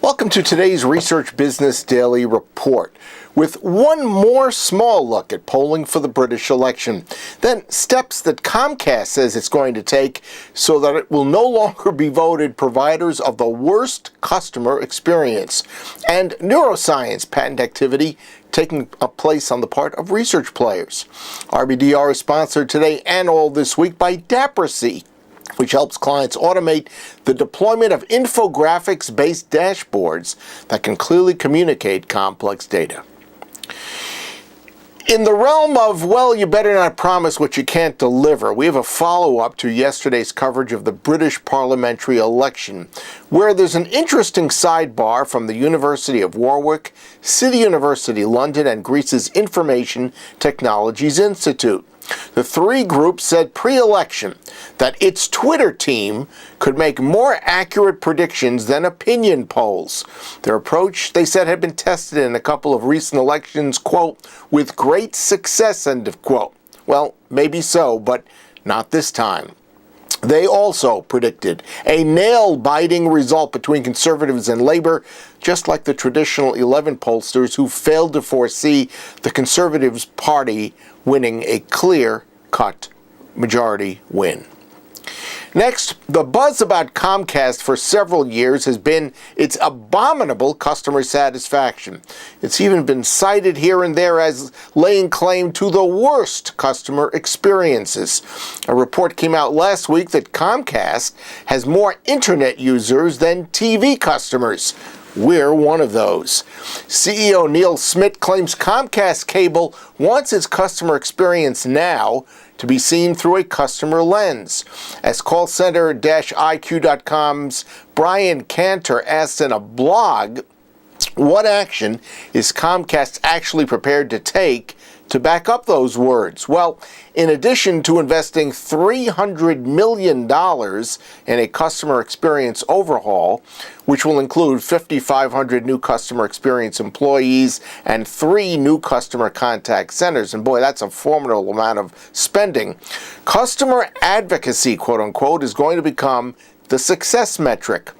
Welcome to today's Research Business Daily Report, with one more small look at polling for the British election, then steps that Comcast says it's going to take so that it will no longer be voted providers of the worst customer experience, and neuroscience patent activity taking a place on the part of research players. RBDR is sponsored today and all this week by advocacy, which helps clients automate the deployment of infographics-based dashboards that can clearly communicate complex data. In the realm of, well, you better not promise what you can't deliver, we have a follow-up to yesterday's coverage of the British parliamentary election, where there's an interesting sidebar from the University of Warwick, City University London, and Greece's Information Technologies Institute. The three groups said pre-election that its Twitter team could make more accurate predictions than opinion polls. Their approach, they said, had been tested in a couple of recent elections, quote, with great success, end of quote. Well, maybe so, but not this time. They also predicted a nail-biting result between Conservatives and Labour, just like the traditional 11 pollsters who failed to foresee the Conservatives Party winning a clear-cut majority win. Next, the buzz about Comcast for several years has been its abominable customer satisfaction. It's even been cited here and there as laying claim to the worst customer experiences. A report came out last week that Comcast has more internet users than TV customers. We're one of those. CEO Neil Smith claims Comcast Cable wants its customer experience now to be seen through a customer lens. As CallCenter-Iq.com's Brian Cantor asked in a blog, what action is Comcast actually prepared to take to back up those words? Well, in addition to investing $300 million in a customer experience overhaul, which will include 5,500 new customer experience employees and 3 new customer contact centers, and boy, that's a formidable amount of spending, customer advocacy, quote unquote, is going to become the success metric.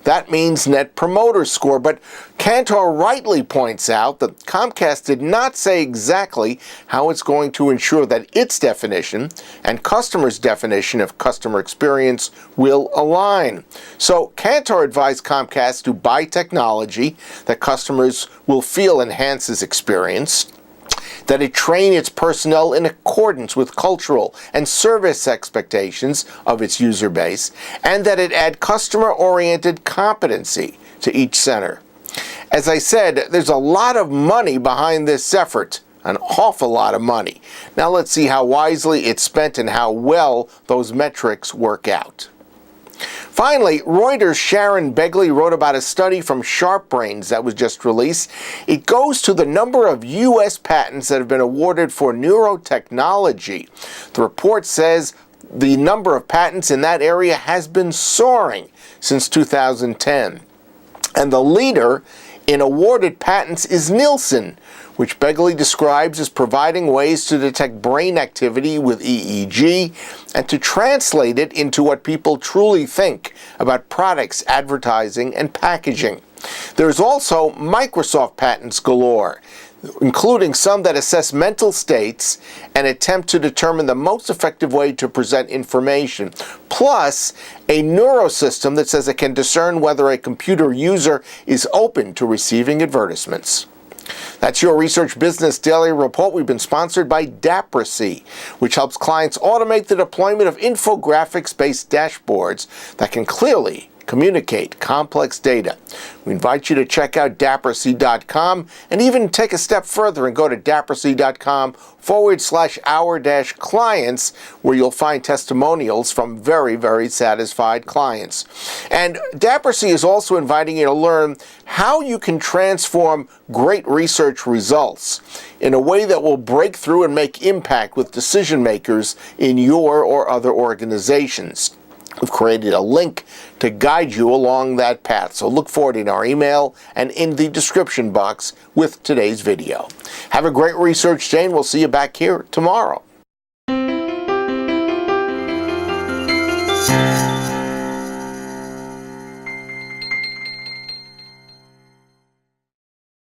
That means Net Promoter Score, but Cantor rightly points out that Comcast did not say exactly how it's going to ensure that its definition and customers' definition of customer experience will align. So Cantor advised Comcast to buy technology that customers will feel enhances experience, that it train its personnel in accordance with cultural and service expectations of its user base, and that it add customer-oriented competency to each center. As I said, there's a lot of money behind this effort, an awful lot of money. Now let's see how wisely it's spent and how well those metrics work out. Finally, Reuters' Sharon Begley wrote about a study from SharpBrains that was just released. It goes to the number of U.S. patents that have been awarded for neurotechnology. The report says the number of patents in that area has been soaring since 2010. And the leader in awarded patents is Nielsen, which Begley describes as providing ways to detect brain activity with EEG and to translate it into what people truly think about products, advertising, and packaging. There's also Microsoft patents galore, including some that assess mental states and attempt to determine the most effective way to present information, plus a neuro system that says it can discern whether a computer user is open to receiving advertisements. That's your Research Business Daily Report. We've been sponsored by advocacy, which helps clients automate the deployment of infographics-based dashboards that can clearly communicate complex data. We invite you to check out advocacy.com and even take a step further and go to advocacy.com/our-clients, where you'll find testimonials from very, very satisfied clients. And advocacy is also inviting you to learn how you can transform great research results in a way that will break through and make impact with decision makers in your or other organizations. We've created a link to guide you along that path, so look for it in our email and in the description box with today's video. Have a great research day, and we'll see you back here tomorrow.